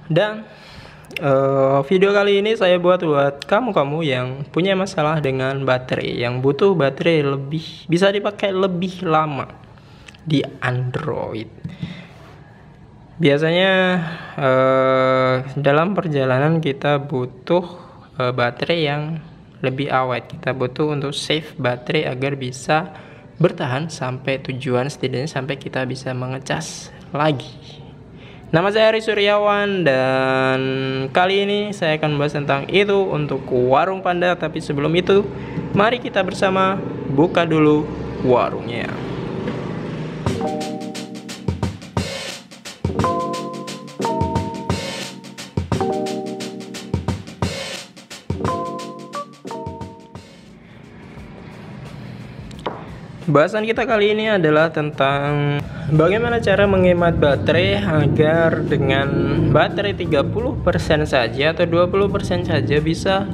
Dan video kali ini saya buat kamu yang punya masalah dengan baterai, yang butuh baterai bisa dipakai lebih lama di Android. Biasanya dalam perjalanan kita butuh baterai yang lebih awet. Kita butuh untuk save baterai agar bisa bertahan sampai tujuan, setidaknya sampai kita bisa mengecas lagi. Nama saya Ari Suryawan dan kali ini saya akan membahas tentang itu untuk warung Panda. Tapi sebelum itu, mari kita bersama buka dulu warungnya. Bahasan kita kali ini adalah tentang bagaimana cara menghemat baterai agar dengan baterai 30% saja atau 20% saja bisa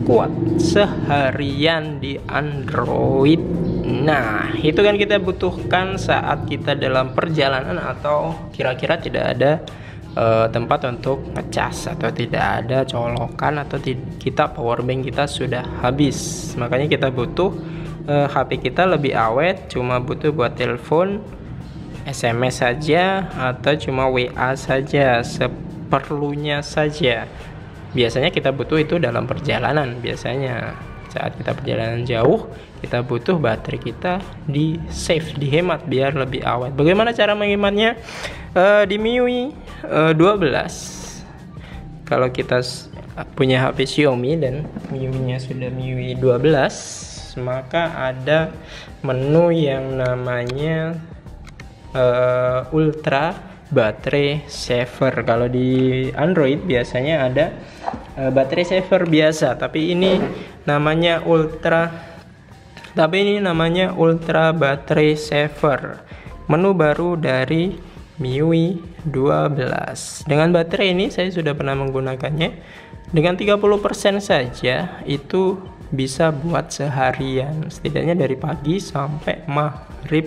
kuat seharian di Android. Nah, itu kan kita butuhkan saat kita dalam perjalanan atau kira-kira tidak ada tempat untuk ngecas atau tidak ada colokan atau kita powerbank kita sudah habis. Makanya kita butuh HP kita lebih awet, cuma butuh buat telepon, SMS saja atau cuma WA saja, seperlunya saja. Biasanya kita butuh itu dalam perjalanan. Biasanya saat kita perjalanan jauh, kita butuh baterai kita di save, dihemat biar lebih awet. Bagaimana cara menghematnya? Di MIUI 12. Kalau kita punya HP Xiaomi dan MIUI-nya sudah MIUI 12, maka ada menu yang namanya Ultra Battery Saver. Kalau di Android biasanya ada Battery Saver biasa, tapi ini namanya Ultra Battery Saver. Menu baru dari MIUI 12. Dengan baterai ini saya sudah pernah menggunakannya. Dengan 30% saja itu bisa buat seharian, setidaknya dari pagi sampai maghrib,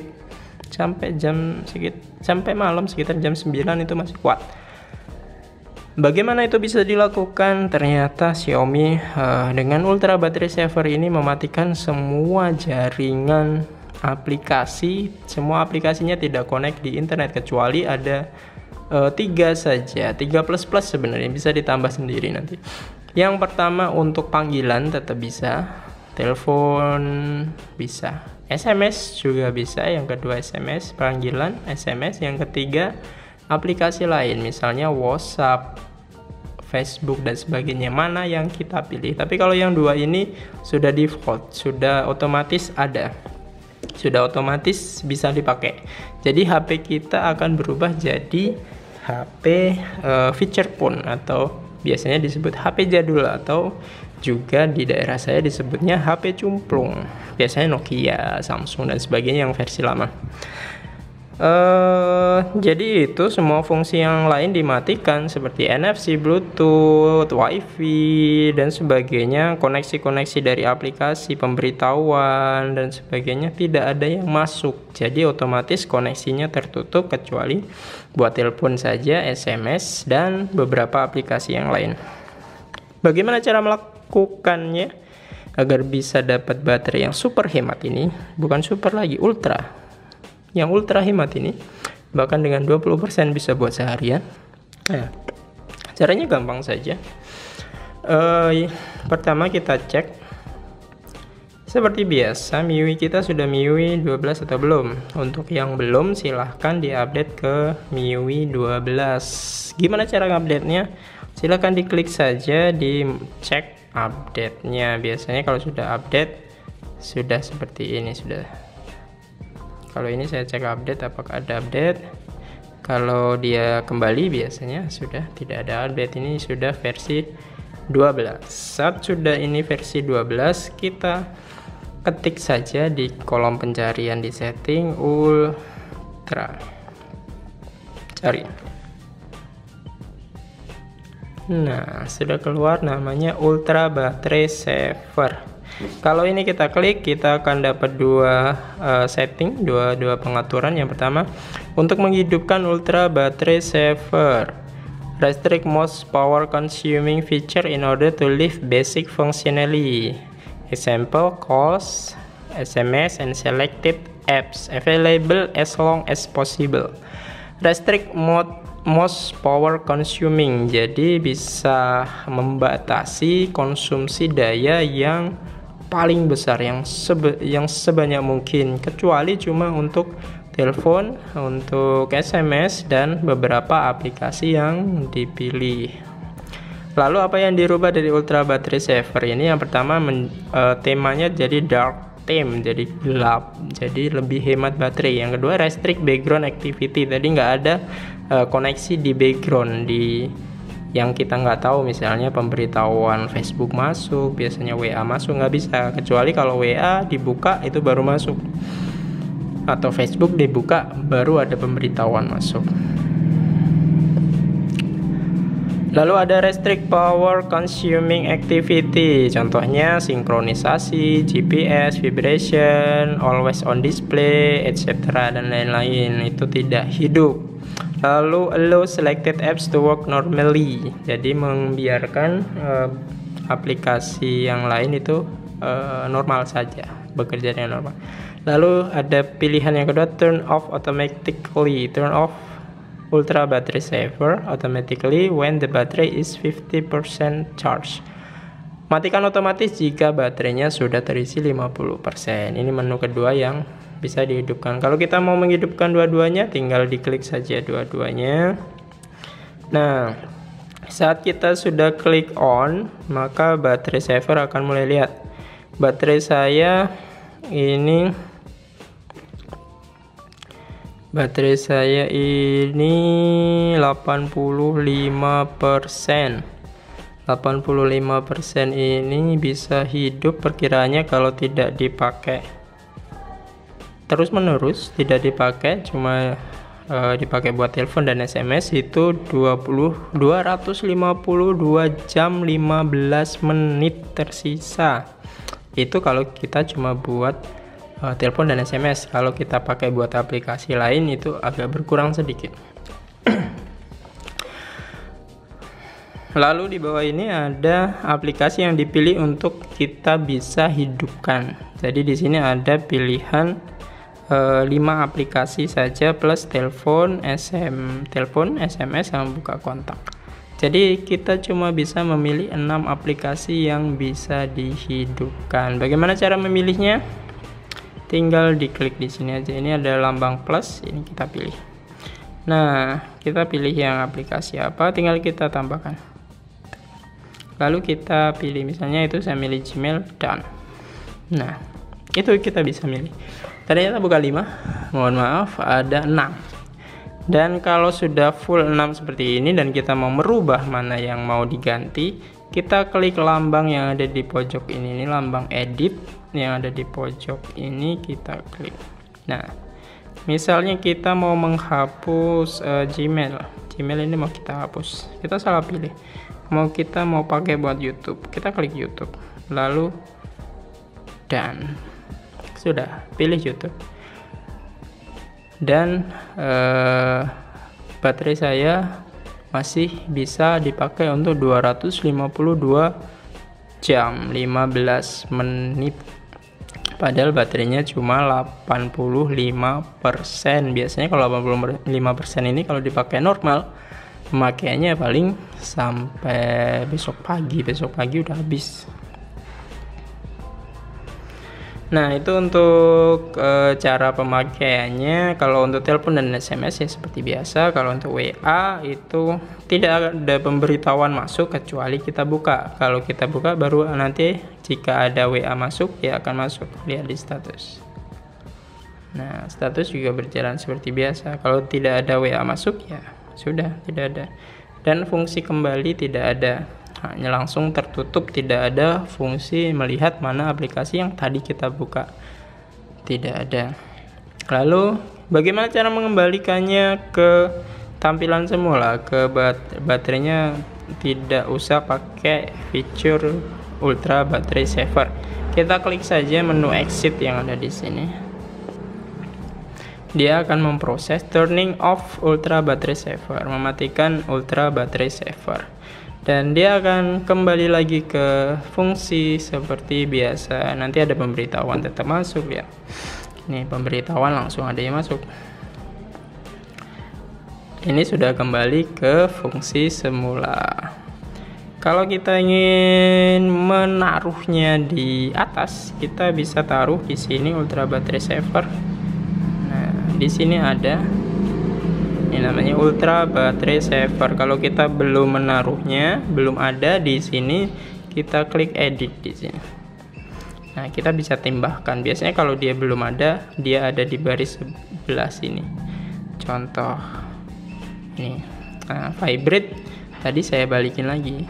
sampai malam sekitar jam 9 itu masih kuat. Bagaimana itu bisa dilakukan? Ternyata Xiaomi dengan Ultra Battery Saver ini mematikan semua jaringan aplikasi. Semua aplikasinya tidak connect di internet kecuali ada 3 saja, 3++ sebenarnya, bisa ditambah sendiri nanti. Yang pertama untuk panggilan tetap bisa, telepon bisa, SMS juga bisa. Yang kedua SMS, panggilan, SMS. Yang ketiga aplikasi lain, misalnya WhatsApp, Facebook dan sebagainya, mana yang kita pilih. Tapi kalau yang dua ini sudah default, sudah otomatis ada, sudah otomatis bisa dipakai. Jadi HP kita akan berubah jadi HP feature phone atau biasanya disebut HP jadul, atau juga di daerah saya disebutnya HP cumplung. Biasanya Nokia, Samsung dan sebagainya yang versi lama. Jadi itu semua fungsi yang lain dimatikan seperti NFC, Bluetooth, WiFi dan sebagainya. Koneksi-koneksi dari aplikasi, pemberitahuan dan sebagainya tidak ada yang masuk. Jadi otomatis koneksinya tertutup kecuali buat telepon saja, SMS dan beberapa aplikasi yang lain. Bagaimana cara melakukannya agar bisa dapat baterai yang super hemat ini? Bukan super lagi, ultra. Yang ultra hemat ini bahkan dengan 20% bisa buat seharian. Nah, caranya gampang saja. Pertama kita cek seperti biasa, MIUI kita sudah MIUI 12 atau belum. Untuk yang belum, silahkan diupdate ke MIUI 12. Gimana cara update-nya? Silahkan diklik saja, dicek update-nya. Biasanya kalau sudah update sudah seperti ini sudah. Kalau ini saya cek update, apakah ada update. Kalau dia kembali biasanya sudah tidak ada update. Ini sudah versi 12. Saat sudah ini versi 12, kita ketik saja di kolom pencarian di setting ultra. Cari. Nah, sudah keluar namanya Ultra Battery Saver. Kalau ini kita klik, kita akan dapat dua setting, dua pengaturan. Yang pertama, untuk menghidupkan Ultra Battery Saver, Restrict most power consuming feature in order to leave basic functionality. Example, calls, SMS, and selected apps available as long as possible. Restrict most power consuming, jadi bisa membatasi konsumsi daya yang paling besar, yang sebanyak mungkin, kecuali cuma untuk telepon, untuk SMS, dan beberapa aplikasi yang dipilih. Lalu apa yang dirubah dari Ultra Battery Saver ini? Yang pertama, temanya jadi dark theme, jadi gelap, jadi lebih hemat baterai. Yang kedua, restrict background activity, tadi nggak ada koneksi di background, di yang kita nggak tahu, misalnya pemberitahuan Facebook masuk, biasanya WA masuk, nggak bisa, kecuali kalau WA dibuka itu baru masuk, atau Facebook dibuka baru ada pemberitahuan masuk. Lalu ada restrict power consuming activity, contohnya sinkronisasi, GPS, vibration, always on display, etc. dan lain-lain, itu tidak hidup. Lalu allow selected apps to work normally, jadi membiarkan aplikasi yang lain itu normal saja, bekerja dengan normal. Lalu ada pilihan yang kedua, turn off automatically, turn off Ultra Battery Saver automatically when the battery is 50% charge. Matikan otomatis jika baterainya sudah terisi 50%. Ini menu kedua yang bisa dihidupkan. Kalau kita mau menghidupkan dua-duanya, tinggal diklik saja dua-duanya. Nah, saat kita sudah klik on, maka baterai saver akan mulai lihat. Baterai saya ini 85%. 85% ini bisa hidup perkiraannya kalau tidak dipakai terus menerus, tidak dipakai, cuma dipakai buat telepon dan SMS, itu 252 jam 15 menit tersisa. Itu kalau kita cuma buat telepon dan SMS. Kalau kita pakai buat aplikasi lain itu agak berkurang sedikit. Lalu di bawah ini ada aplikasi yang dipilih untuk kita bisa hidupkan. Jadi di sini ada pilihan 5 aplikasi saja plus telepon, SMS sama buka kontak. Jadi kita cuma bisa memilih 6 aplikasi yang bisa dihidupkan. Bagaimana cara memilihnya? Tinggal diklik di sini aja. Ini ada lambang plus, ini kita pilih. Nah, kita pilih yang aplikasi apa, tinggal kita tambahkan. Lalu kita pilih, misalnya itu saya milih Gmail, done. Nah, itu kita bisa milih. Ternyata bukan 5, mohon maaf, ada 6. Dan kalau sudah full 6 seperti ini dan kita mau merubah mana yang mau diganti, kita klik lambang yang ada di pojok ini lambang edit yang ada di pojok ini, kita klik. Nah, misalnya kita mau menghapus Gmail ini mau kita hapus, kita salah pilih, kita mau pakai buat YouTube, kita klik YouTube, lalu dan sudah pilih YouTube, dan baterai saya masih bisa dipakai untuk 252 jam 15 menit, padahal baterainya cuma 85%. Biasanya kalau 85% ini kalau dipakai normal, pemakaiannya paling sampai besok pagi udah habis. Nah, itu untuk cara pemakaiannya. Kalau untuk telepon dan SMS ya seperti biasa. Kalau untuk WA itu tidak ada pemberitahuan masuk kecuali kita buka. Kalau kita buka baru nanti jika ada WA masuk ya akan masuk, lihat di status. Nah, status juga berjalan seperti biasa. Kalau tidak ada WA masuk ya sudah tidak ada. Dan fungsi kembali tidak ada. Hanya langsung tertutup, tidak ada fungsi melihat mana aplikasi yang tadi kita buka, tidak ada. Lalu bagaimana cara mengembalikannya ke tampilan semula, ke baterainya? Tidak usah pakai fitur Ultra Battery Saver, kita klik saja menu exit yang ada di sini. dia akan memproses turning off ultra battery saver, mematikan ultra battery saver, dan dia akan kembali lagi ke fungsi seperti biasa. Nanti ada pemberitahuan tetap masuk ya. Ini pemberitahuan langsung ada yang masuk. Ini sudah kembali ke fungsi semula. Kalau kita ingin menaruhnya di atas, kita bisa taruh di sini ultra battery saver. Nah, di sini ada, ini namanya ultra battery saver. Kalau kita belum menaruhnya, belum ada di sini, kita klik edit di sini. Nah, kita bisa tambahkan. Biasanya kalau dia belum ada, dia ada di baris sebelah sini. Contoh ini. Nah, vibrate tadi saya balikin lagi.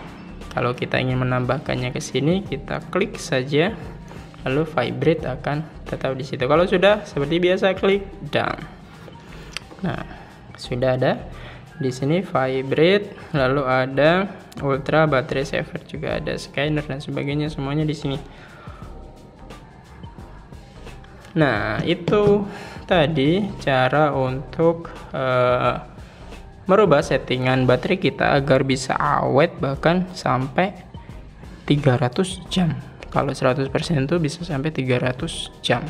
Kalau kita ingin menambahkannya ke sini, kita klik saja, lalu vibrate akan tetap di situ. Kalau sudah seperti biasa, klik done. Nah, sudah ada di sini vibrate, lalu ada ultra battery saver, juga ada scanner dan sebagainya, semuanya di sini. Nah, itu tadi cara untuk merubah settingan baterai kita agar bisa awet bahkan sampai 300 jam. Kalau 100% itu bisa sampai 300 jam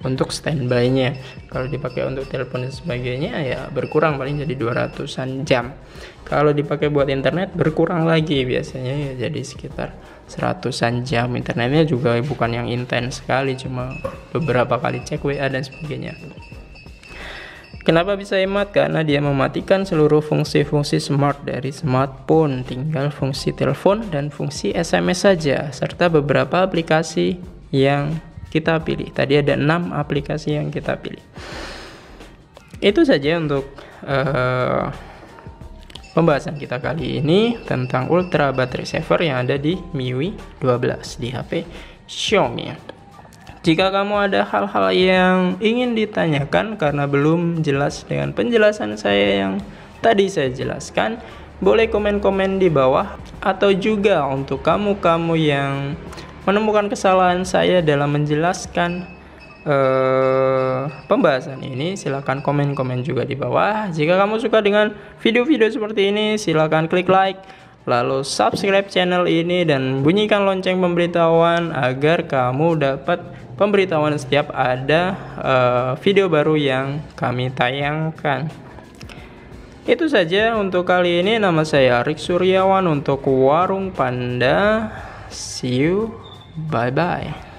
untuk standby-nya. Kalau dipakai untuk telepon dan sebagainya ya berkurang, paling jadi 200-an jam. Kalau dipakai buat internet berkurang lagi, biasanya ya jadi sekitar 100-an jam. Internetnya juga bukan yang intens sekali, cuma beberapa kali cek WA dan sebagainya. Kenapa bisa hemat? Karena dia mematikan seluruh fungsi-fungsi smart dari smartphone, tinggal fungsi telepon dan fungsi SMS saja, serta beberapa aplikasi yang kita pilih. Tadi ada 6 aplikasi yang kita pilih. Itu saja untuk pembahasan kita kali ini tentang ultra battery saver yang ada di MIUI 12 di HP Xiaomi. Jika kamu ada hal-hal yang ingin ditanyakan karena belum jelas dengan penjelasan saya yang tadi saya jelaskan, boleh komen-komen di bawah. Atau juga untuk kamu-kamu yang menemukan kesalahan saya dalam menjelaskan pembahasan ini, silahkan komen-komen juga di bawah. Jika kamu suka dengan video-video seperti ini, silahkan klik like, lalu subscribe channel ini dan bunyikan lonceng pemberitahuan agar kamu dapat pemberitahuan setiap ada video baru yang kami tayangkan. Itu saja untuk kali ini. Nama saya Arik Suryawan untuk Warung Panda. See you, bye bye.